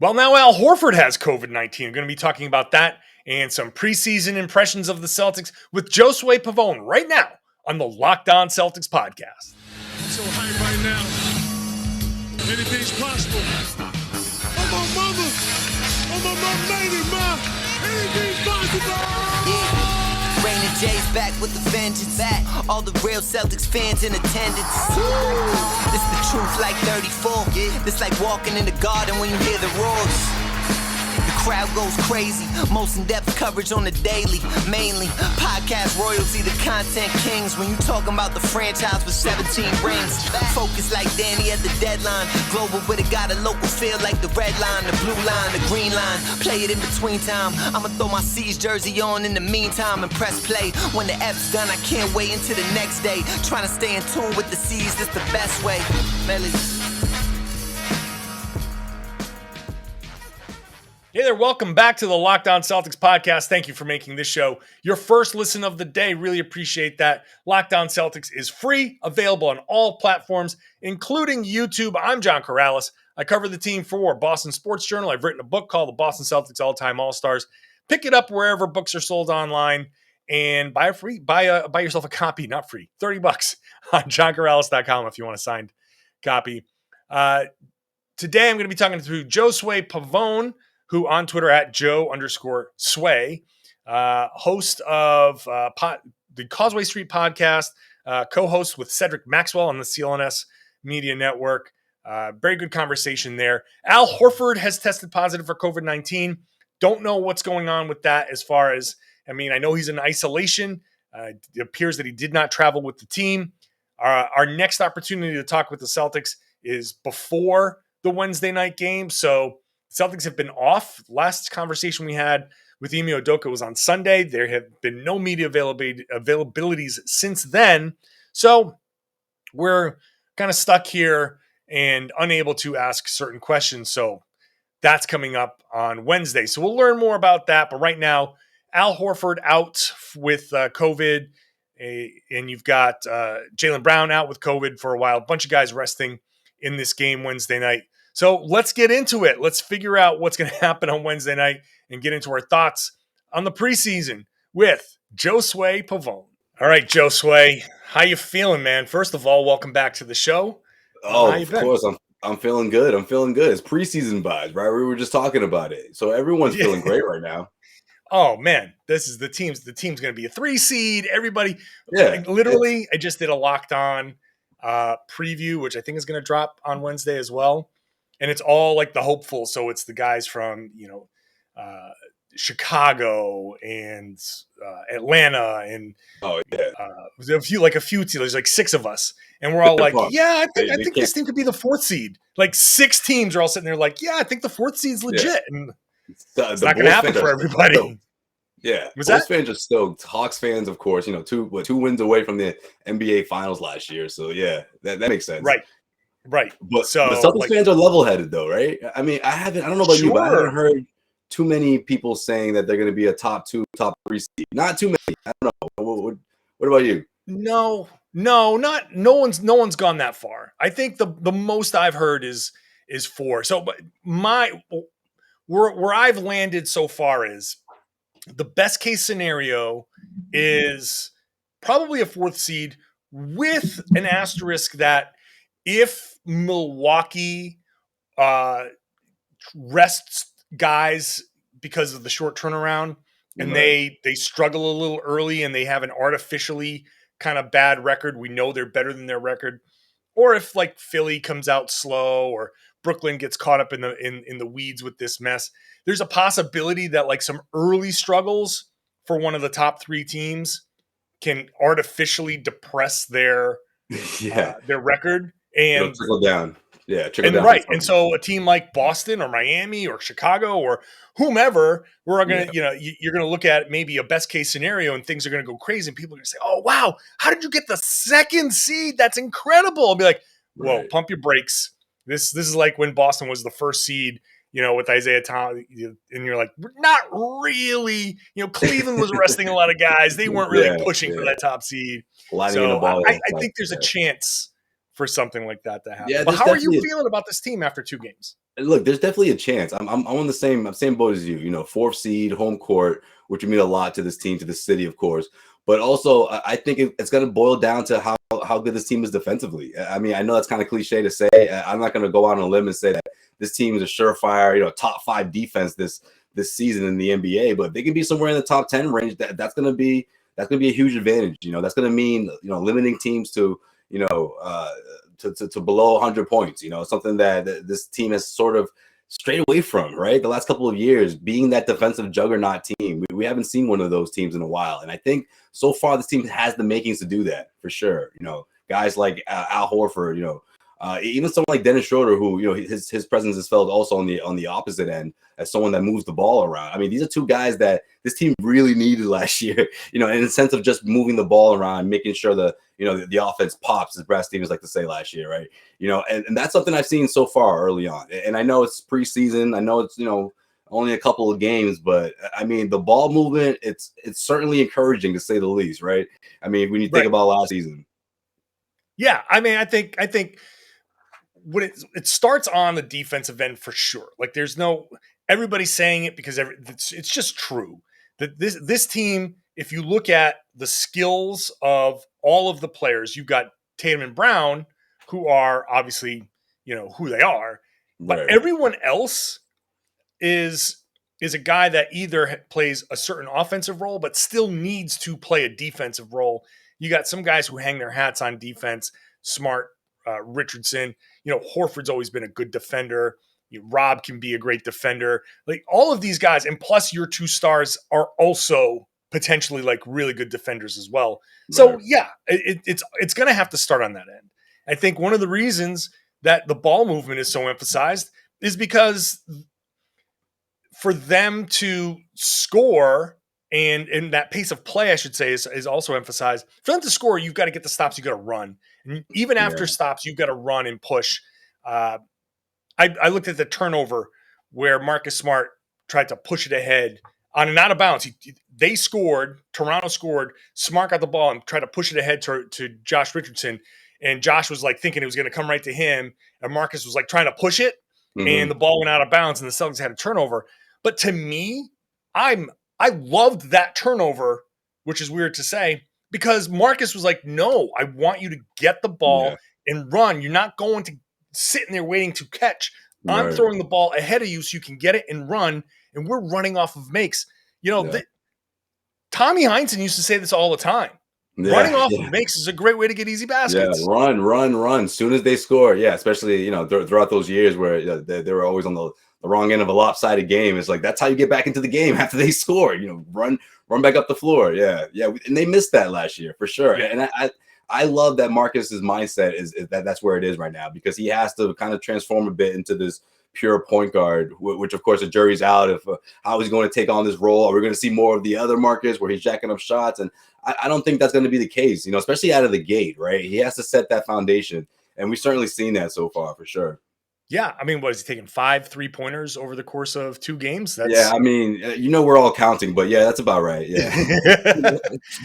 Well, now Al Horford has COVID-19. I'm going to be talking about that and some preseason impressions of the Celtics with Josue Pavon right now on the Locked On Celtics podcast. I'm so hyped right now. Anything's possible. Oh, my mama. Oh, my lady, ma. Anything's possible. Rain and Jay's back with the vengeance. All the real Celtics fans in attendance. This the truth like 34. This like walking in the garden when you hear the roars. The crowd goes crazy. Most in-depth coverage on the daily. Mainly podcast royalty, the content kings. When you talking about the franchise with 17 rings. Focus like Danny at the deadline. Global, but it got a local feel like the red line, the blue line, the green line. Play it in between time. I'ma throw my C's jersey on in the meantime and press play. When the F's done, I can't wait until the next day. Trying to stay in tune with the C's, that's the best way. Melly. Hey there, welcome back to the Locked On Celtics podcast. Thank you for making this show your first listen of the day. Really appreciate that. Locked On Celtics is free, available on all platforms, including YouTube. I'm John Karalis. I cover the team for Boston Sports Journal. I've written a book called The Boston Celtics All-Time All-Stars. Pick it up wherever books are sold online and buy yourself a copy, not free, $30 on johnkaralis.com if you want a signed copy. Today I'm going to be talking to Josue Pavon, who on Twitter at Joe_Sway, host of the Causeway Street podcast, co-host with Cedric Maxwell on the CLNS Media Network. Very good conversation there. Al Horford has tested positive for COVID-19. Don't know what's going on with that as far as, I know he's in isolation. It appears that he did not travel with the team. Our next opportunity to talk with the Celtics is before the Wednesday night game. So Celtics have been off. Last conversation we had with Ime Udoka was on Sunday. There have been no media availabilities since then. So we're kind of stuck here and unable to ask certain questions. So that's coming up on Wednesday. So we'll learn more about that. But right now, Al Horford out with COVID. And you've got Jaylen Brown out with COVID for a while. A bunch of guys resting in this game Wednesday night. So let's get into it. Let's figure out what's going to happen on Wednesday night and get into our thoughts on the preseason with Josue Pavon. All right, Josue, how you feeling, man? First of all, welcome back to the show. Of course, I'm feeling good. I'm feeling good. It's preseason vibes, right? We were just talking about it. So everyone's feeling great right now. Oh, man, this is the team's going to be a 3 seed. Everybody, I just did a Locked On preview, which I think is going to drop on Wednesday as well. And it's all like the hopeful. So it's the guys from, Chicago and Atlanta and a few teams. There's like 6 of us. And we're all like, I think this team could be the 4th seed. Like 6 teams are all sitting there like, I think the 4th seed's legit. Yeah. And it's not going to happen for everybody. Stoked. Yeah. Bulls fans are stoked. Hawks fans, of course, 2 wins away from the NBA Finals last year. So, that makes sense. Right. But the Celtics fans are level-headed, though, right? I don't know about you, but I haven't heard too many people saying that they're going to be a top 2, top 3 seed. Not too many. I don't know. What about you? No one's gone that far. I think the most I've heard is 4. So, but where I've landed so far is the best case scenario is probably a 4th seed with an asterisk that if Milwaukee rests guys because of the short turnaround and they struggle a little early and they have an artificially kind of bad record, we know they're better than their record, or if like Philly comes out slow or Brooklyn gets caught up in the weeds with this mess, there's a possibility that like some early struggles for one of the top 3 teams can artificially depress their record. And it'll trickle down. Yeah, trickle down. Right. And so a team like Boston or Miami or Chicago or whomever, you're going to look at maybe a best case scenario and things are going to go crazy. And people are going to say, oh, wow, how did you get the 2nd seed? That's incredible. I'll be like, whoa, pump your brakes. This is like when Boston was the 1st seed, with Isaiah Thomas, and you're like, not really. Cleveland was resting a lot of guys. They weren't really pushing for that top seed. So I think there's a chance for something like that to happen. Yeah, But there's how are you definitely feeling about this team after 2 games? look, there's definitely a chance. I'm on the same boat as you. You know, fourth seed, home court, which would mean a lot to this team, to the city, of course. But also, I think it's going to boil down to how good this team is defensively. I mean, I know that's kind of cliche to say. I'm not going to go out on a limb and say that this team is a surefire, top 5 defense this season in the NBA. But if they can be somewhere in the top 10 range, that's going to be a huge advantage. That's going to mean limiting teams to to below 100 points. Something that this team has sort of strayed away from, right? The last couple of years, being that defensive juggernaut team. We haven't seen one of those teams in a while. And I think so far this team has the makings to do that for sure. Guys like Al Horford, even someone like Dennis Schroeder, who, his presence is felt also on the opposite end as someone that moves the ball around. I mean, these are 2 guys that this team really needed last year, in the sense of just moving the ball around, making sure the offense pops, as Brad Stevens like to say last year, right? And that's something I've seen so far early on. And I know it's preseason. I know it's, only a couple of games, but I mean, the ball movement, it's certainly encouraging to say the least, right? I mean, when you think about last season. Yeah. I mean, I think when it starts on the defensive end for sure. Like everybody's saying it because it's just true that this team, if you look at the skills of all of the players, you've got Tatum and Brown, who are obviously, who they are, but Right. everyone else is a guy that either plays a certain offensive role, but still needs to play a defensive role. You got some guys who hang their hats on defense, Smart, Richardson, Horford's always been a good defender. Rob can be a great defender. Like all of these guys, and plus your 2 stars are also potentially like really good defenders as well. So yeah, it's going to have to start on that end. I think one of the reasons that the ball movement is so emphasized is because for them to score and that pace of play, I should say, is also emphasized. For them to score, you've got to get the stops, you've got to run. And even after stops, you've got to run and push. I looked at the turnover where Marcus Smart tried to push it ahead on and out of bounds. They scored. Toronto scored. Smart got the ball and tried to push it ahead to Josh Richardson. And Josh was like thinking it was going to come right to him. And Marcus was like trying to push it. Mm-hmm. And the ball went out of bounds and the Celtics had a turnover. But to me, I loved that turnover, which is weird to say, because Marcus was like, no, I want you to get the ball and run. You're not going to sitting there waiting to catch. I'm throwing the ball ahead of you so you can get it and run, and we're running off of makes. Tommy Heinsohn used to say this all the time. Running off of makes is a great way to get easy baskets. Yeah, run. Soon as they score, especially throughout those years where they were always on the wrong end of a lopsided game. It's like that's how you get back into the game after they score. Run back up the floor. Yeah, and they missed that last year for sure. Yeah. And I love that Marcus's mindset is that's where it is right now, because he has to kind of transform a bit into this pure point guard, which of course the jury's out if how he's going to take on this role. Are we going to see more of the other Marcus where he's jacking up shots? And I don't think that's going to be the case, especially out of the gate, right? He has to set that foundation, and we've certainly seen that so far for sure. Yeah, I mean, what is he taking 5 3-pointers over the course of 2 games? I mean, we're all counting, but that's about right. Yeah,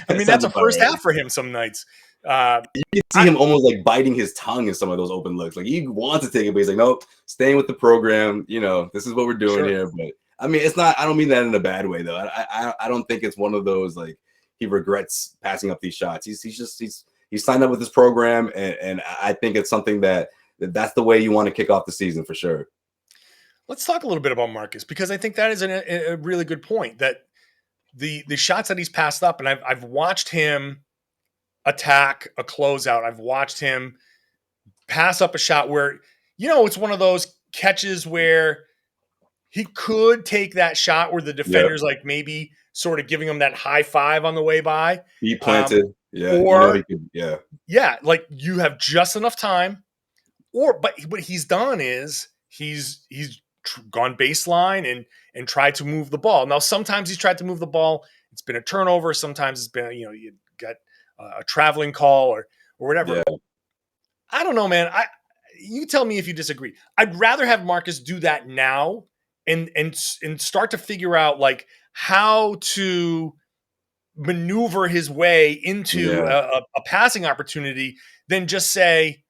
I mean, that's a first half for him some nights. You can see him almost like biting his tongue in some of those open looks. Like he wants to take it, but he's like, nope, staying with the program. This is what we're doing here. But I mean, it's not. I don't mean that in a bad way, though. I don't think it's one of those like he regrets passing up these shots. He's signed up with this program, and I think it's something that's the way you want to kick off the season for sure. Let's talk a little bit about Marcus, because I think that is a really good point, that the shots that he's passed up, and I've watched him attack a closeout. I've watched him pass up a shot where, it's one of those catches where he could take that shot where the defender's like maybe sort of giving him that high five on the way by. He planted. Or like you have just enough time. But what he's done is he's gone baseline and tried to move the ball. Now, sometimes he's tried to move the ball. It's been a turnover. Sometimes it's been, you got a traveling call or whatever. Yeah. I don't know, man. You tell me if you disagree. I'd rather have Marcus do that now and start to figure out like how to maneuver his way into a passing opportunity than just say,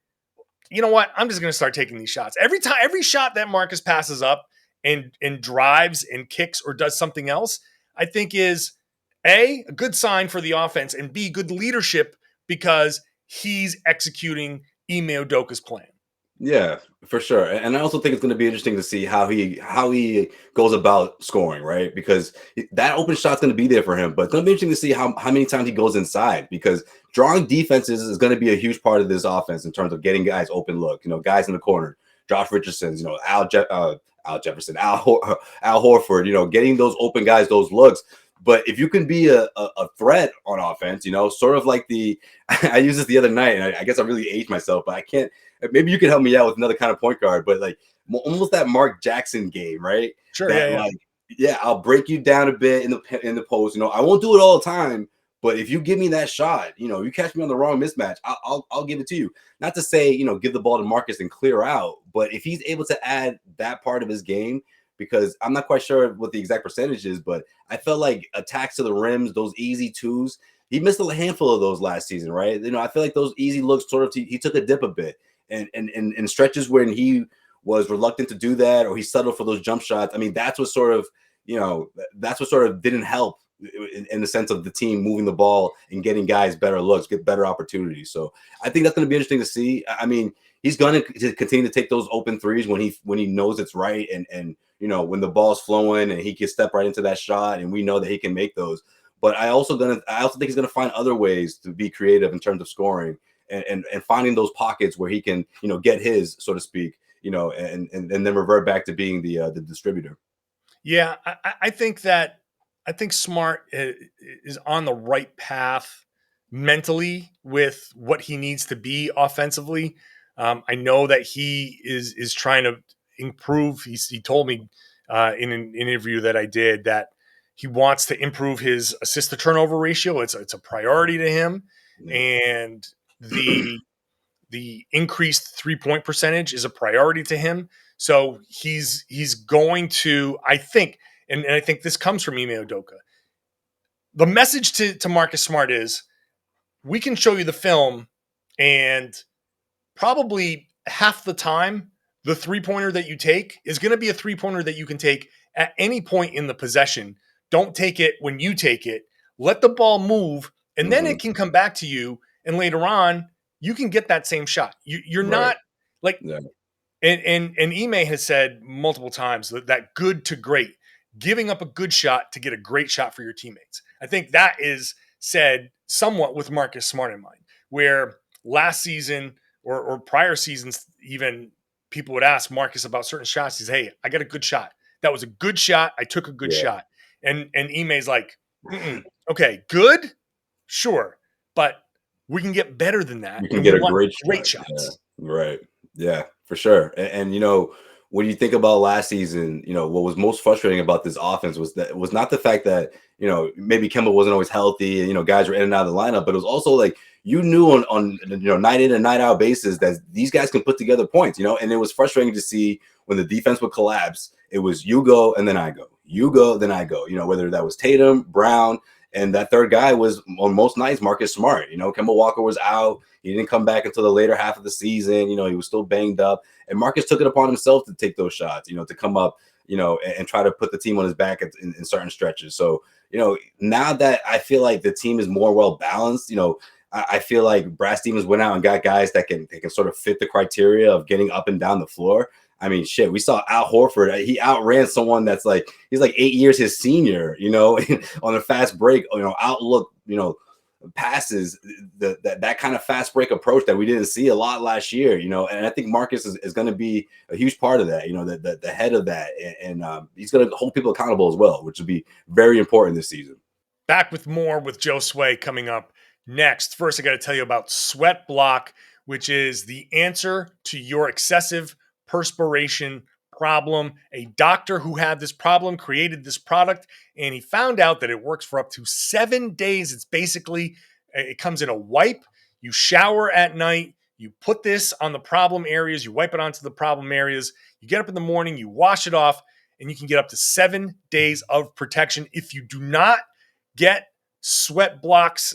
you know what? I'm just going to start taking these shots. Every shot that Marcus passes up and drives and kicks or does something else, I think is a good sign for the offense, and B, good leadership because he's executing Ime Udoka's plan. Yeah, for sure. And I also think it's going to be interesting to see how he goes about scoring, right? Because that open shot's going to be there for him, but it's going to be interesting to see how many times he goes inside, because drawing defenses is going to be a huge part of this offense in terms of getting guys open look, guys in the corner, Josh Richardson, Al Jefferson, Al Horford, getting those open guys, those looks. But if you can be a threat on offense, sort of like I used this the other night, and I guess I really aged myself, but I can't. Maybe you can help me out with another kind of point guard, but like almost that Mark Jackson game, right? Sure. That, I'll break you down a bit in the post. I won't do it all the time, but if you give me that shot, you catch me on the wrong mismatch, I'll give it to you. Not to say, give the ball to Marcus and clear out, but if he's able to add that part of his game, because I'm not quite sure what the exact percentage is, but I felt like attacks to the rims, those easy twos, he missed a handful of those last season, right? I feel like those easy looks he took a dip a bit. And in stretches when he was reluctant to do that, or he settled for those jump shots, I mean, that's what sort of didn't help in the sense of the team moving the ball and getting guys better looks, get better opportunities. So I think that's going to be interesting to see. I mean, he's going to continue to take those open threes when he knows it's right, and when the ball's flowing and he can step right into that shot, and we know that he can make those. But I also think he's going to find other ways to be creative in terms of scoring. And finding those pockets where he can, get his, so to speak, and then revert back to being the distributor. Yeah, I think Smart is on the right path mentally with what he needs to be offensively. I know that he is trying to improve. He told me in an interview that I did that he wants to improve his assist to turnover ratio. It's a priority to him, and the increased 3-point percentage is a priority to him. So he's going to, I think, and I think this comes from Ime Udoka. The message to Marcus Smart is, we can show you the film, and probably half the time, the three-pointer that you take is going to be a three-pointer that you can take at any point in the possession. Don't take it when you take it. Let the ball move, and then it can come back to you, and later on, you can get that same shot. You're not like, and Ime has said multiple times that good to great, giving up a good shot to get a great shot for your teammates. I think that is said somewhat with Marcus Smart in mind, where last season or prior seasons, even people would ask Marcus about certain shots. He's, hey, I got a good shot. That was a good shot. I took a good shot. And Ime's like, okay, good, sure, but we can get better than that. You can get a great shots. Yeah. Right. Yeah, for sure. And when you think about last season, what was most frustrating about this offense was not the fact that, maybe Kemba wasn't always healthy and, guys were in and out of the lineup, but it was also like, on night in and night out basis that these guys can put together points, and it was frustrating to see when the defense would collapse. It was you go and then I go, you go, then I go, whether that was Tatum, Brown, and that third guy was on most nights Marcus Smart. Kemba Walker was out. He didn't come back until the later half of the season. He was still banged up. And Marcus took it upon himself to take those shots, to come up, and try to put the team on his back in certain stretches. So, now that I feel like the team is more well balanced, I feel like Brad Stevens went out and got guys that can sort of fit the criteria of getting up and down the floor. I mean, shit, we saw Al Horford. He outran someone that's he's like 8 years his senior, on a fast break, outlook, passes, that kind of fast break approach that we didn't see a lot last year, and I think Marcus is going to be a huge part of that, the head of that. And he's going to hold people accountable as well, which will be very important this season. Back with more with Josue coming up next. First, I got to tell you about SweatBlock, which is the answer to your excessive perspiration problem. A doctor who had this problem created this product, and he found out that it works for up to 7 days. It comes in a wipe. You shower at night. You put this on the problem areas. You wipe it onto the problem areas. You get up in the morning. You wash it off, and you can get up to 7 days of protection. If you do not get SweatBlock's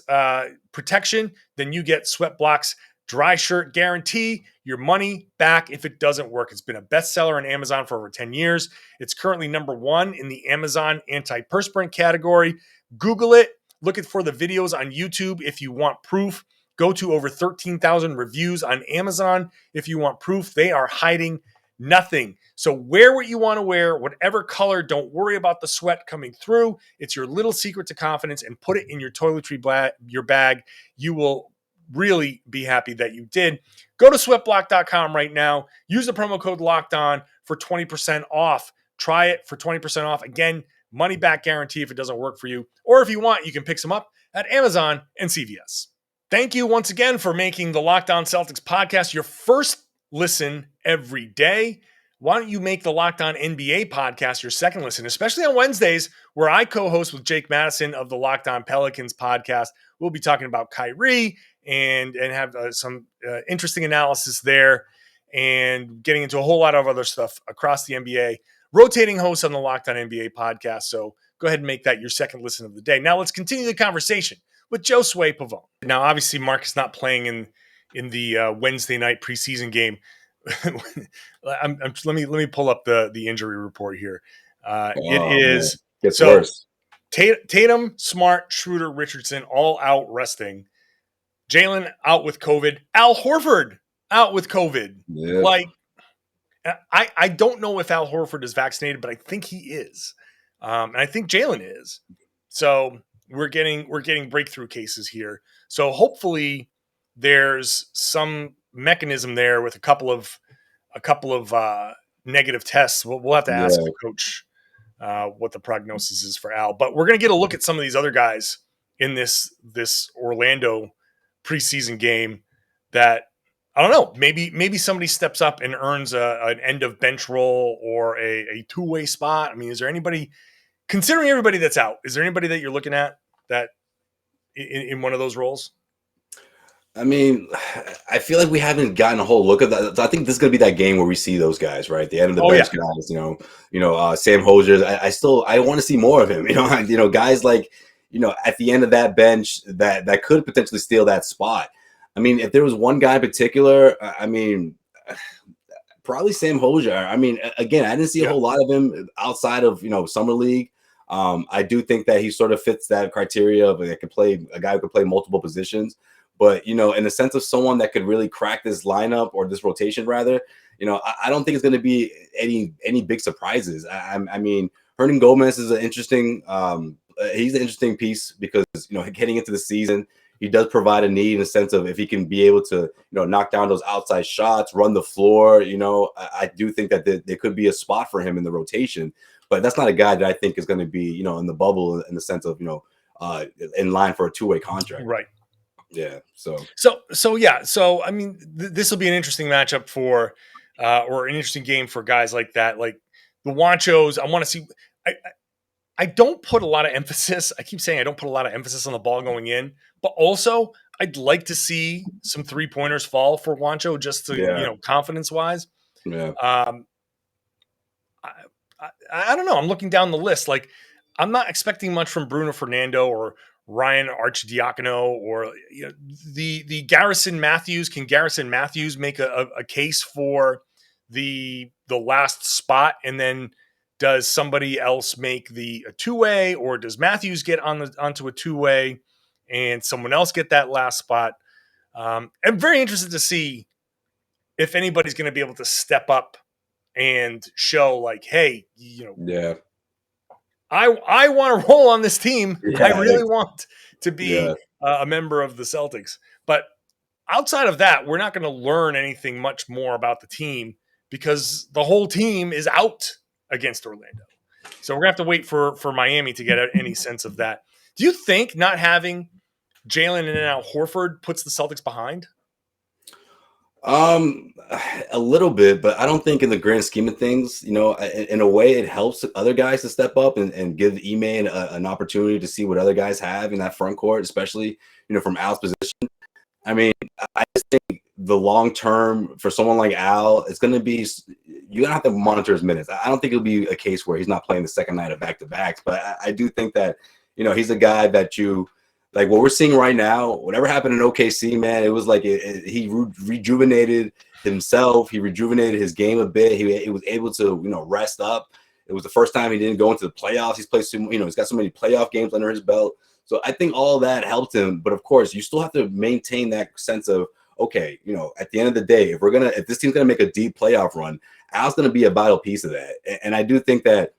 protection, then you get SweatBlock's dry shirt guarantee, your money back if it doesn't work. It's been a bestseller on Amazon for over 10 years. It's currently #1 in the Amazon antiperspirant category. Google it. Look for the videos on YouTube if you want proof. Go to over 13,000 reviews on Amazon if you want proof. They are hiding nothing. So wear what you want to wear, whatever color. Don't worry about the sweat coming through. It's your little secret to confidence, and put it in your toiletry your bag. You will really be happy that you did. Go to sweatblock.com right now. Use the promo code LOCKEDON for 20% off. Try it for 20% off. Again, money back guarantee if it doesn't work for you. Or if you want, you can pick some up at Amazon and CVS. Thank you once again for making the Locked On Celtics podcast your first listen every day. Why don't you make the Locked On NBA podcast your second listen, especially on Wednesdays, where I co-host with Jake Madison of the Locked On Pelicans podcast. We'll be talking about Kyrie and have some interesting analysis there, and getting into a whole lot of other stuff across the NBA. Rotating hosts on the Locked On NBA podcast. So go ahead and make that your second listen of the day. Now let's continue the conversation with Josue Pavon. Now, obviously, Mark is not playing in the Wednesday night preseason game. Let me pull up the injury report here. It is gets worse. Tatum, Smart, Schroeder, Richardson all out resting. Jalen out with COVID. Al Horford out with COVID. Yeah. Like, I don't know if Al Horford is vaccinated, but I think he is, and I think Jalen is. So we're getting breakthrough cases here. So hopefully there's some mechanism there with a couple of negative tests. We'll have to ask the coach what the prognosis is for Al. But we're going to get a look at some of these other guys in this Orlando preseason game that, I don't know, maybe somebody steps up and earns an end of bench role or a two-way spot. I mean, is there anybody, considering everybody that's out, is there anybody that you're looking at that in one of those roles? I mean, I feel like we haven't gotten a whole look at that. I think this is going to be that game where we see those guys, right? The end of the bench guys, Sam Hosier. I want to see more of him. Guys like, at the end of that bench that could potentially steal that spot. I mean, if there was one guy in particular, probably Sam Hosier. I mean, again, I didn't see a whole lot of him outside of, Summer League. I do think that he sort of fits that criteria of a guy who could play multiple positions. But, in the sense of someone that could really crack this lineup or this rotation, rather, I don't think it's going to be any big surprises. I mean, Hernan Gomez is an interesting he's an interesting piece because, heading into the season, he does provide a need in the sense of if he can be able to, knock down those outside shots, run the floor. I do think that there could be a spot for him in the rotation. But that's not a guy that I think is going to be, in the bubble in the sense of, in line for a two-way contract. Right. Yeah. So yeah. So, I mean, this will be an interesting matchup for, or an interesting game for guys like that. Like the Wanchos, I want to see. I don't put a lot of emphasis. I keep saying I don't put a lot of emphasis on the ball going in, but also I'd like to see some 3-pointers fall for Wancho just to, confidence wise. Yeah. I don't know. I'm looking down the list. Like, I'm not expecting much from Bruno Fernando or Ryan Arcidiacono or the Garrison Matthews. Can Garrison Matthews make a case for the last spot, and then does somebody else make a two-way, or does Matthews get onto a two-way and someone else get that last spot? I'm very interested to see if anybody's going to be able to step up and show like, hey, I want to roll on this team. I really want to be a member of the Celtics. But outside of that, we're not going to learn anything much more about the team because the whole team is out against Orlando. So we're going to have to wait for Miami to get any sense of that. Do you think not having Jalen and now Horford puts the Celtics behind? A little bit, but I don't think in the grand scheme of things, in a way it helps other guys to step up and give Ime an opportunity to see what other guys have in that front court, especially, from Al's position. I mean, I just think the long term for someone like Al, it's going to be, you're going to have to monitor his minutes. I don't think it'll be a case where he's not playing the second night of back-to-backs, but I do think that, he's a guy that like what we're seeing right now, whatever happened in OKC, man, it was like he rejuvenated himself. He rejuvenated his game a bit. He was able to, rest up. It was the first time he didn't go into the playoffs. He's played some, he's got so many playoff games under his belt. So I think all that helped him. But of course, you still have to maintain that sense of, okay, at the end of the day, if this team's gonna make a deep playoff run, Al's gonna be a vital piece of that. And I do think that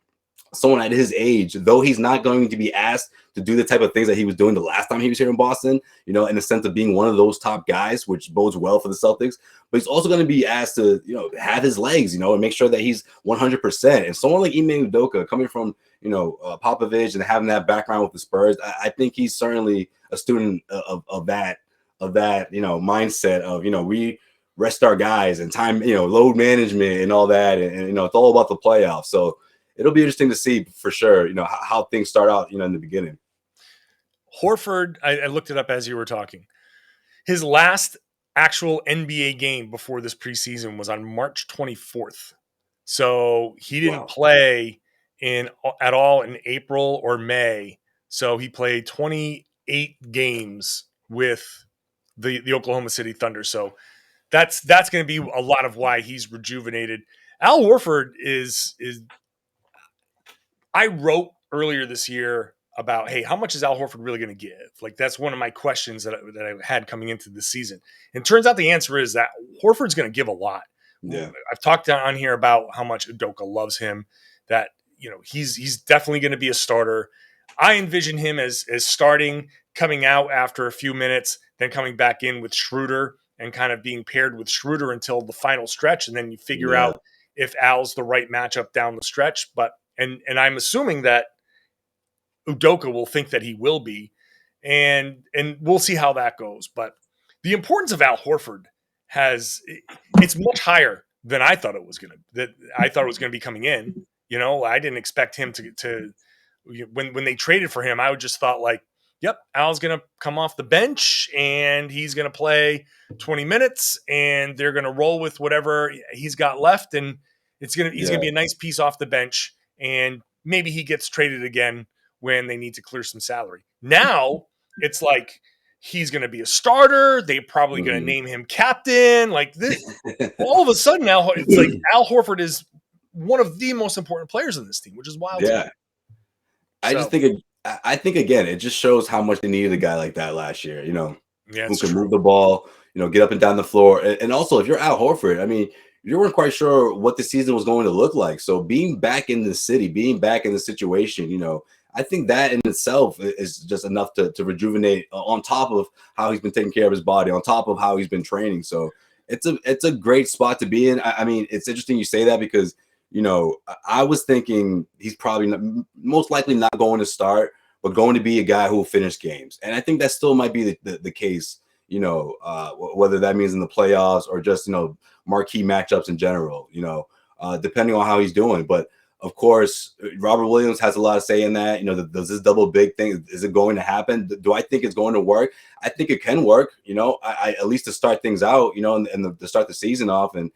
someone at his age, though he's not going to be asked to do the type of things that he was doing the last time he was here in Boston, in the sense of being one of those top guys, which bodes well for the Celtics, but he's also going to be asked to, have his legs, and make sure that he's 100%. And someone like Ime Udoka coming from, Popovich and having that background with the Spurs, I think he's certainly a student of that, mindset of, we rest our guys and time, load management and all that. And it's all about the playoffs. So it'll be interesting to see for sure, how things start out, in the beginning. Horford, I looked it up as you were talking. His last actual NBA game before this preseason was on March 24th. So he didn't play at all in April or May. So he played 28 games with the Oklahoma City Thunder. So that's going to be a lot of why he's rejuvenated. Al Horford is I wrote earlier this year about, hey, how much is Al Horford really going to give? Like, that's one of my questions that I had coming into this season. And it turns out the answer is that Horford's going to give a lot. Yeah. I've talked on here about how much Udoka loves him, that, he's definitely going to be a starter. I envision him as starting, coming out after a few minutes, then coming back in with Schroeder and kind of being paired with Schroeder until the final stretch. And then you figure out if Al's the right matchup down the stretch. But And I'm assuming that Udoka will think that he will be, and we'll see how that goes. But the importance of Al Horford it's much higher than I thought it was going to be coming in. I didn't expect him to when they traded for him, I just thought like, yep, Al's going to come off the bench and he's going to play 20 minutes and they're going to roll with whatever he's got left. And he's going to be a nice piece off the bench. And maybe he gets traded again when they need to clear some salary. Now it's like he's going to be a starter. They're probably going to name him captain. Like this, all of a sudden now it's like Al Horford is one of the most important players in this team, which is wild. Yeah, I think again, it just shows how much they needed a guy like that last year. Who can move the ball, get up and down the floor, and also if you're Al Horford, I mean, you weren't quite sure what the season was going to look like. So being back in the city, being back in the situation, I think that in itself is just enough to rejuvenate on top of how he's been taking care of his body, on top of how he's been training. So it's a great spot to be in. I mean, it's interesting you say that because, I was thinking he's probably most likely not going to start, but going to be a guy who will finish games. And I think that still might be the case, whether that means in the playoffs or just, marquee matchups in general, depending on how he's doing. But of course, Robert Williams has a lot to say in that. Does this double big thing, is it going to happen? Do I think it's going to work? I think it can work, I at least to start things out, and to start the season off and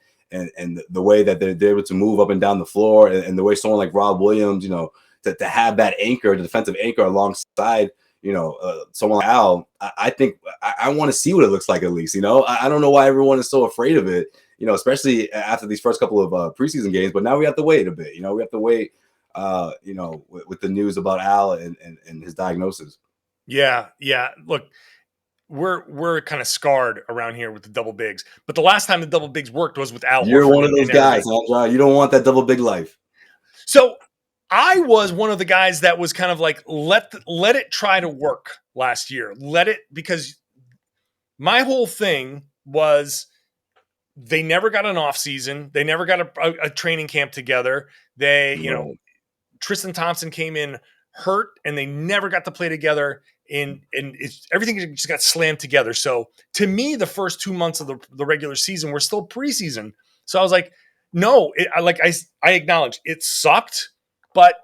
the way that they're able to move up and down the floor and the way someone like Rob Williams, to have that anchor, the defensive anchor alongside, someone like Al, I think I want to see what it looks like at least, I don't know why everyone is so afraid of it, especially after these first couple of preseason games, but now we have to wait a bit, we have to wait, with the news about Al and his diagnosis. Yeah. Look, we're kind of scarred around here with the double bigs, but the last time the double bigs worked was with Al. You're Horford one of those guys, huh? You don't want that double big life. So I was one of the guys that was kind of like, let it try to work last year. Because my whole thing was they never got an off season. They never got a training camp together. Tristan Thompson came in hurt and they never got to play together. And everything just got slammed together. So to me, the first 2 months of the regular season were still preseason. So I was like, no, I acknowledge it sucked, but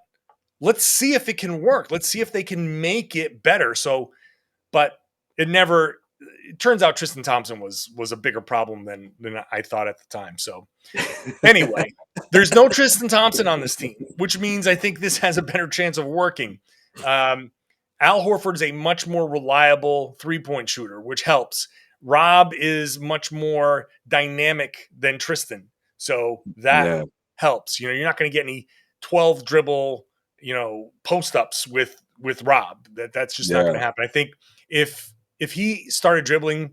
let's see if it can work. Let's see if they can make it better. So, but it turns out Tristan Thompson was a bigger problem than I thought at the time. So anyway, there's no Tristan Thompson on this team, which means I think this has a better chance of working. Al Horford's a much more reliable three-point shooter, which helps. Rob is much more dynamic than Tristan. So that Yeah. helps. You're not going to get any 12 dribble, post-ups with Rob. That's just not going Yeah. to happen. I think if he started dribbling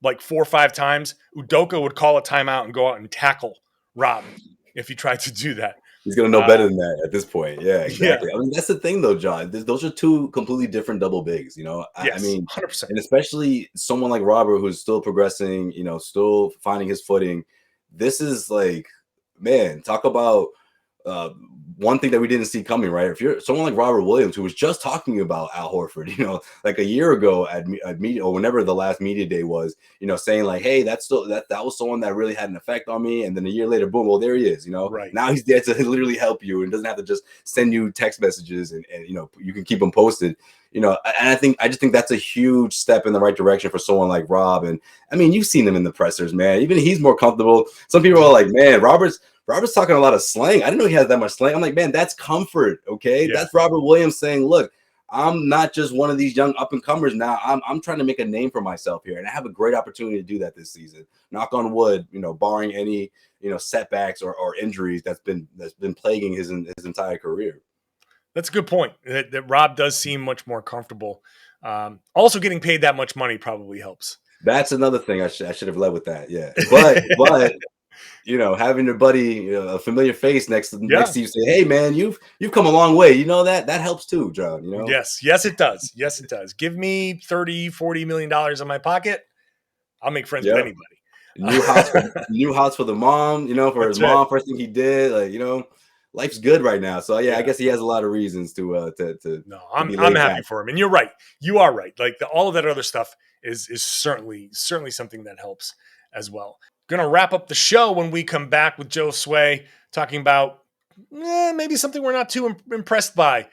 like 4 or 5 times, Udoka would call a timeout and go out and tackle Rob if he tried to do that. He's gonna know better than that at this point. Yeah, Yeah. exactly. I mean, that's the thing, though, John. Those are two completely different double bigs. I Yes. mean, 100%. and especially someone like Robert, who's still progressing. Still finding his footing. This is like, man, talk about one thing that we didn't see coming, right? If you're someone like Robert Williams, who was just talking about Al Horford, like a year ago at media, or whenever the last media day was, saying like, hey, that's still that was someone that really had an effect on me. And then a year later, boom, well, there he is. Right. Now he's there to literally help you and doesn't have to just send you text messages and you can keep him posted. And I just think that's a huge step in the right direction for someone like Rob. And I mean, you've seen him in the pressers, man. Even he's more comfortable. Some people are like, man, Robert's talking a lot of slang. I didn't know he has that much slang. I'm like, man, that's comfort. Okay. Yeah. That's Robert Williams saying, look, I'm not just one of these young up and comers now. I'm trying to make a name for myself here. And I have a great opportunity to do that this season. Knock on wood, barring any, setbacks or injuries that's been plaguing his entire career. That's a good point. That Rob does seem much more comfortable. Also, getting paid that much money probably helps. That's another thing I should have led with that. Yeah, but having your buddy, a familiar face next to you, say, "Hey, man, you've come a long way." That helps too, John. Yes, it does. Yes, it does. Give me $30-40 million in my pocket, I'll make friends with anybody. New house for the mom. For his mom, first thing he did, like life's good right now. So yeah, I guess he has a lot of reasons to. No, I'm happy for him, and you're right. You are right. Like all of that other stuff is certainly something that helps as well. Going to wrap up the show when we come back with Josue talking about maybe something we're not too impressed by.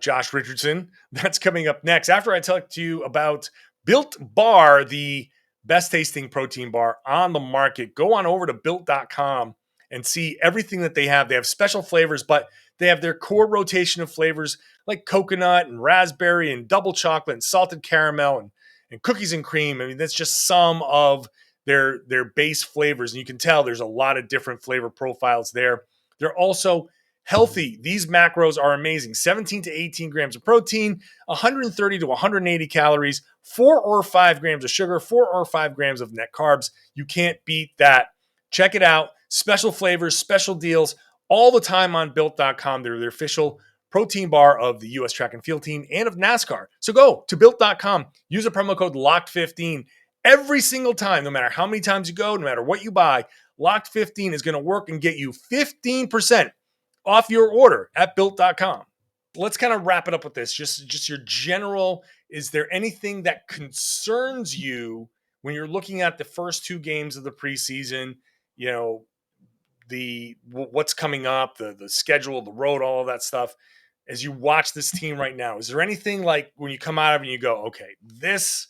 Josh Richardson. That's coming up next. After I talk to you about Built Bar, the best tasting protein bar on the market. Go on over to built.com and see everything that they have. They have special flavors, but they have their core rotation of flavors like coconut and raspberry and double chocolate and salted caramel and cookies and cream. I mean, that's just some of their base flavors. And you can tell there's a lot of different flavor profiles there. They're also healthy. These macros are amazing. 17 to 18 grams of protein, 130 to 180 calories, 4 or 5 grams of sugar, 4 or 5 grams of net carbs. You can't beat that. Check it out. Special flavors, special deals all the time on Built.com. They're their official protein bar of the U.S. track and field team and of NASCAR. So go to Built.com. Use a promo code LOCKED15 every single time, no matter how many times you go, no matter what you buy. Locked15 is going to work and get you 15% off your order at Built.com. Let's kind of wrap it up with this. Just your general, is there anything that concerns you when you're looking at the first 2 games of the preseason, what's coming up, the schedule, the road, all of that stuff, as you watch this team right now? Is there anything like when you come out of it and you go, okay, this,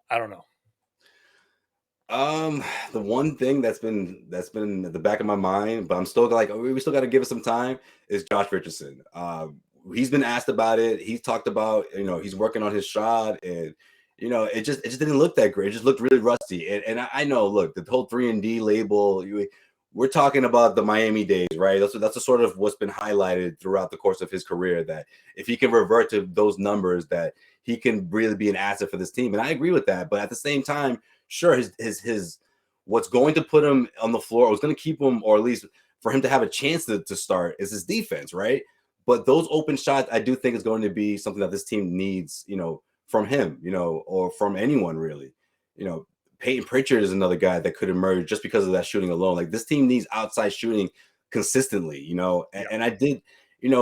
I don't know. The one thing that's been at the back of my mind, but I'm still like, we still got to give it some time, is Josh Richardson. He's been asked about it. He's talked about, he's working on his shot, and it just didn't look that great. It just looked really rusty. And I know, look, the whole 3-and-D label, we're talking about the Miami days, right? That's a sort of what's been highlighted throughout the course of his career, that if he can revert to those numbers, that he can really be an asset for this team. And I agree with that. But at the same time, sure, his what's going to put him on the floor, what's going to keep him, or at least for him to have a chance to start, is his defense, right? But those open shots, I do think is going to be something that this team needs, from him, or from anyone really. Peyton Pritchard is another guy that could emerge just because of that shooting alone. Like, this team needs outside shooting consistently, and I did,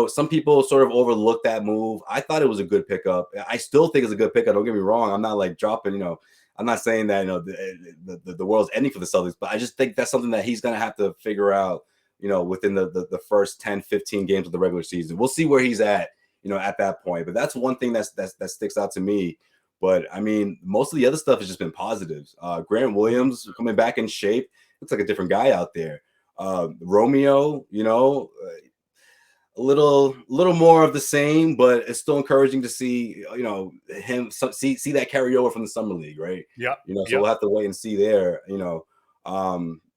some people sort of overlooked that move. I thought it was a good pickup. I still think it's a good pickup. Don't get me wrong. I'm not like dropping, I'm not saying that, the world's ending for the Celtics, but I just think that's something that he's going to have to figure out, within the first 10, 15 games of the regular season. We'll see where he's at, at that point. But that's one thing that sticks out to me. But I mean, most of the other stuff has just been positives. Grant Williams coming back in shape, looks like a different guy out there. Romeo, little more of the same, but it's still encouraging to see, him see that carry over from the summer league, right? Yep. So we'll have to wait and see there,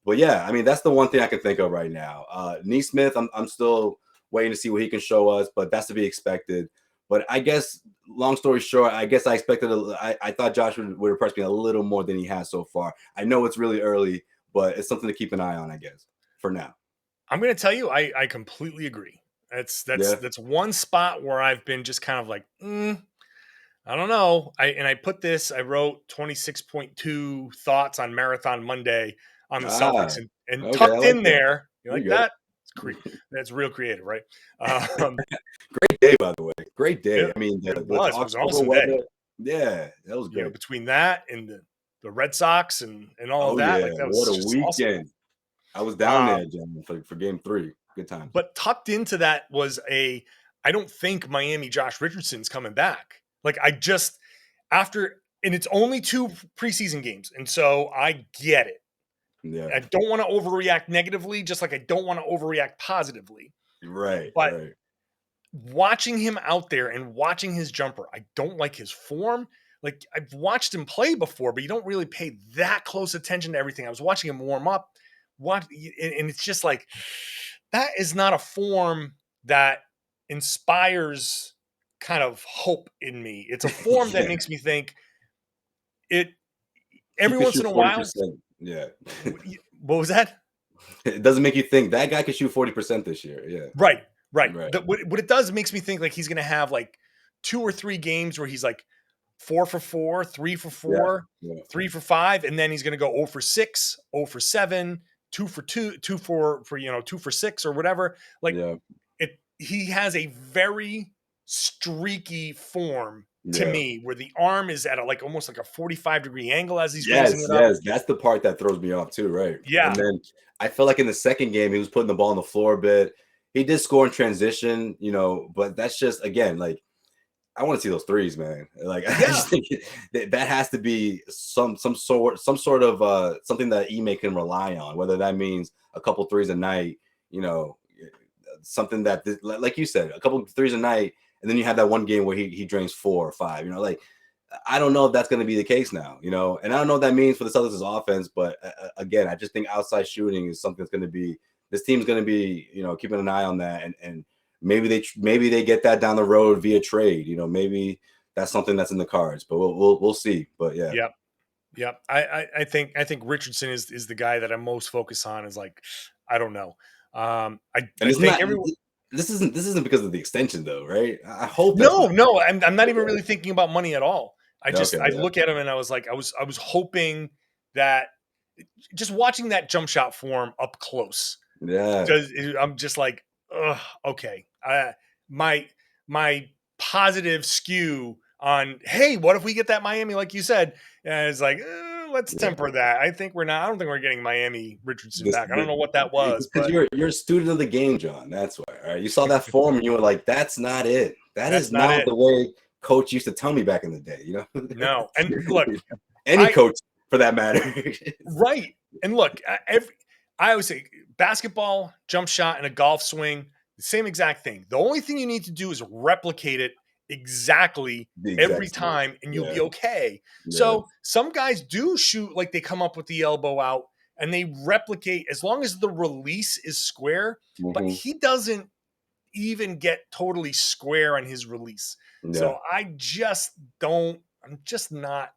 But yeah, I mean, that's the one thing I can think of right now. Neesmith, I'm still waiting to see what he can show us, but that's to be expected. But I guess, long story short, I guess I expected. I thought Josh would impress me a little more than he has so far. I know it's really early, but it's something to keep an eye on, I guess, for now. I'm going to tell you, I completely agree. That's one spot where I've been just kind of like, I don't know. I wrote 26.2 thoughts on Marathon Monday on the Celtics, and Okay, tucked I like in that. there. You There like you go. that? That's real creative, right? Great day, by the way. Great day. It, I mean, it the was an October awesome weather. day. Yeah, that was great. Between that and the Red Sox and all of Oh that, yeah, like that was what a just weekend! awesome. I was down there, gentlemen, for Game 3. Good times. But tucked into that was I don't think Miami Josh Richardson's coming back. Like and it's only 2 preseason games, and so I get it. Yeah, I don't want to overreact negatively, just like I don't want to overreact positively. right. But watching him out there and watching his jumper, I don't like his form. Like, I've watched him play before, but you don't really pay that close attention to everything. I was watching him warm up, and it's just like, that is not a form that inspires kind of hope in me. It's a form that makes me think every once in a while. Yeah. What was that? It doesn't make you think that guy could shoot 40% this year. Yeah. Right. What it does makes me think like he's going to have like 2 or 3 games where he's like 4 for 4, 3 for 4, 3 for 5, and then he's going to go 0 for 6, 0 for 7, 2 for 2, 2 for 2 for 6 or whatever. Like he has a very streaky form to me, where the arm is at almost like a 45-degree angle as he's raising it up. Yes, that's the part that throws me off too, right? Yeah. And then I felt like in the second game he was putting the ball on the floor a bit. He did score in transition, but that's just, again, like, I want to see those threes, man. Like, I just think that has to be some sort of something that Ime can rely on, whether that means a couple threes a night, something that, like you said, a couple threes a night, and then you have that one game where he drains 4 or 5. Like, I don't know if that's going to be the case now, and I don't know what that means for the Celtics' offense, but again, I just think outside shooting is something that's going to be, this team's going to be, keeping an eye on that, and maybe they get that down the road via trade. Maybe that's something that's in the cards, but we'll see. But yeah. Yep. I think Richardson is the guy that I'm most focused on. Is like, I don't know. This isn't because of the extension though, right? I hope no. I'm not even really thinking about money at all. I look at him and I was like, I was hoping that just watching that jump shot form up close. Yeah. I'm just like, okay. My positive skew on, hey, what if we get that Miami, like you said? And it's like, let's temper that. I don't think we're getting Miami Richardson back. I don't know what that was. Because you're a student of the game, John. That's why. All right? You saw that form and you were like, that's not it. That's not the way coach used to tell me back in the day, No. And look, any coach for that matter. Right. And look, I always say basketball, jump shot, and a golf swing, the same exact thing. The only thing you need to do is replicate it exactly every time, and you'll be okay. Yeah. So some guys do shoot like they come up with the elbow out and they replicate as long as the release is square, but he doesn't even get totally square on his release. So I'm just not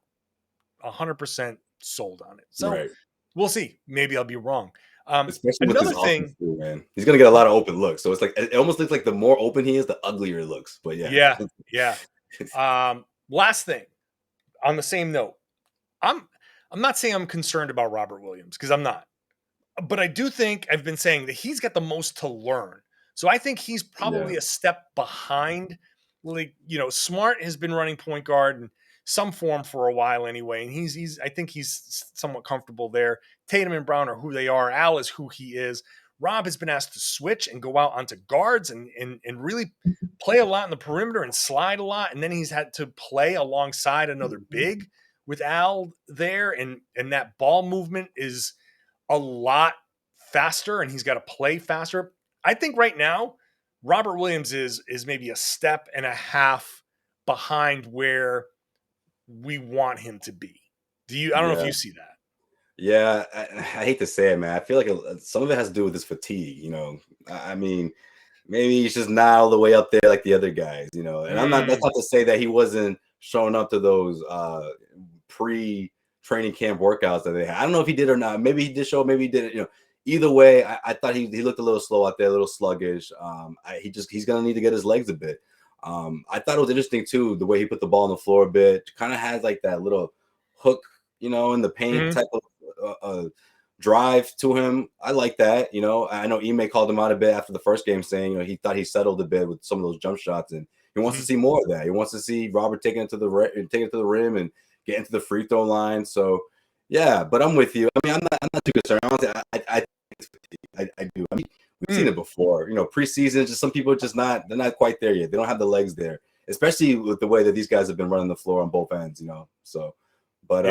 100% sold on it. So we'll see. Maybe I'll be wrong. Especially with his offense too, man. He's gonna get a lot of open looks. So it's like, it almost looks like the more open he is, the uglier it looks. But yeah. Last thing, on the same note, I'm not saying I'm concerned about Robert Williams, because I'm not. But I do think I've been saying that he's got the most to learn. So I think he's probably a step behind. Like, Smart has been running point guard in some form for a while anyway, and I think he's somewhat comfortable there. Tatum and Brown are who they are. Al is who he is. Rob has been asked to switch and go out onto guards and really play a lot in the perimeter and slide a lot. And then he's had to play alongside another big with Al there. And that ball movement is a lot faster, and he's got to play faster. I think right now, Robert Williams is maybe a step and a half behind where we want him to be. I don't know if Yeah. you see that. Yeah, I hate to say it, man. I feel like some of it has to do with his fatigue. I mean, maybe he's just not all the way up there like the other guys. And I'm not. That's not to say that he wasn't showing up to those pre-training camp workouts that they had. I don't know if he did or not. Maybe he did show. Maybe he didn't. Either way, I thought he looked a little slow out there, a little sluggish. He's gonna need to get his legs a bit. I thought it was interesting too the way he put the ball on the floor a bit. Kind of has like that little hook, in the paint type of drive to him. I like that. I know Ime called him out a bit after the first game, saying he thought he settled a bit with some of those jump shots, and he wants to see more of that. He wants to see Robert taking it to the rim and get into the free throw line. So yeah, but I'm with you. I mean, I'm not too concerned. I do. I mean, we've seen it before. Preseason, just some people are they're not quite there yet. They don't have the legs there, especially with the way that these guys have been running the floor on both ends. So, but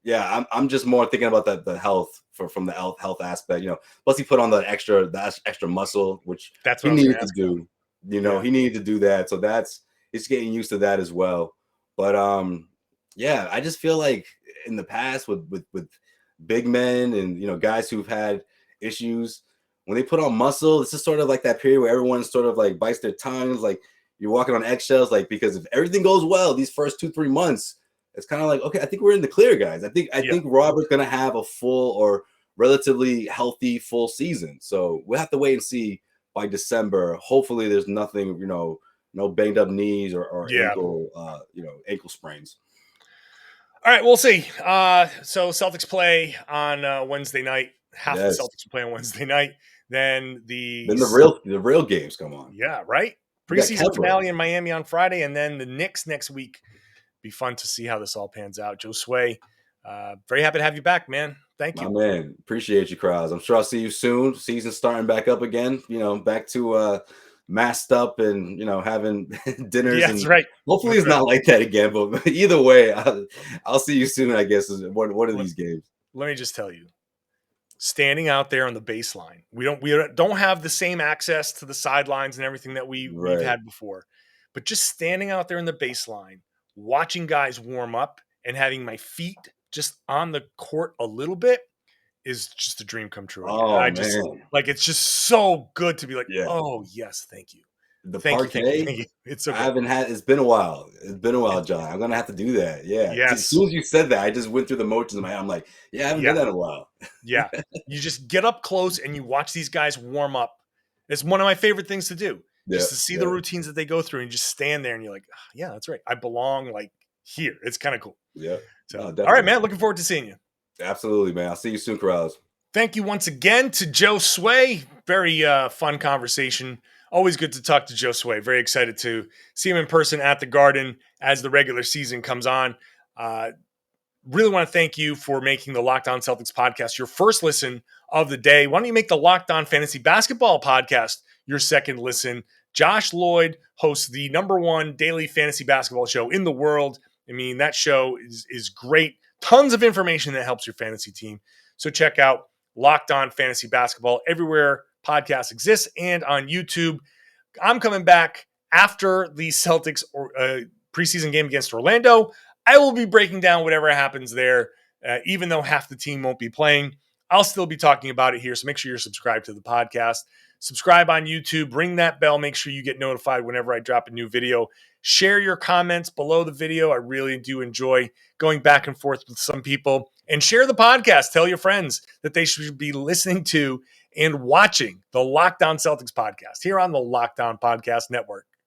yeah, I'm just more thinking about the health from the health aspect. Plus he put on the extra muscle, which that's he what needed to do. He needed to do that, so he's getting used to that as well. But yeah, I just feel like in the past with big men and guys who've had issues, when they put on muscle, it's just sort of like that period where everyone sort of like bites their tongues, like you're walking on eggshells, like because if everything goes well these first 2-3 months, it's kind of like, okay, I think we're in the clear, guys. I think Robert's gonna have a full or relatively healthy full season. So we'll have to wait and see by December. Hopefully there's nothing, no banged up knees or ankle sprains. All right, we'll see. So Celtics play on Wednesday night. Half the Celtics play on Wednesday night. Then the real games come on. Yeah, right. Preseason finale in Miami on Friday, and then the Knicks next week. Be fun to see how this all pans out. Josue, very happy to have you back, man. Thank you. My man, appreciate you, Karalis. I'm sure I'll see you soon. Season's starting back up again. Back to masked up and having dinners. Yeah, that's right. Hopefully it's not like that again. But either way, I'll see you soon. I guess is one of these games. Let me just tell you, standing out there on the baseline, we don't have the same access to the sidelines and everything that we've had before, but just standing out there in the baseline, watching guys warm up and having my feet just on the court a little bit is just a dream come true. Oh, man. It's just so good to be like, oh yes, thank you. Thank you. It's so good. I haven't had. It's been a while. John. I'm gonna have to do that. Yeah. Yes. As soon as you said that, I just went through the motions in my head. I'm like, I haven't done that in a while. Yeah. You just get up close and you watch these guys warm up. It's one of my favorite things to do. Just to see the routines that they go through and just stand there and you're like, yeah, that's right. I belong here. It's kind of cool. Yeah. So, all right, man. Looking forward to seeing you. Absolutely, man. I'll see you soon, Karalis. Thank you once again to Josue. Very fun conversation. Always good to talk to Josue. Very excited to see him in person at the Garden as the regular season comes on. Really want to thank you for making the Locked On Celtics podcast your first listen of the day. Why don't you make the Locked On Fantasy Basketball podcast your second listen? Josh Lloyd hosts the #1 daily fantasy basketball show in the world. I mean, that show is great. Tons of information that helps your fantasy team. So check out Locked On Fantasy Basketball everywhere podcasts exist and on YouTube. I'm coming back after the Celtics preseason game against Orlando. I will be breaking down whatever happens there, even though half the team won't be playing. I'll still be talking about it here, so make sure you're subscribed to the podcast. Subscribe on YouTube. Ring that bell. Make sure you get notified whenever I drop a new video. Share your comments below the video. I really do enjoy going back and forth with some people. And share the podcast. Tell your friends that they should be listening to and watching the Locked On Celtics podcast here on the Locked On Podcast Network.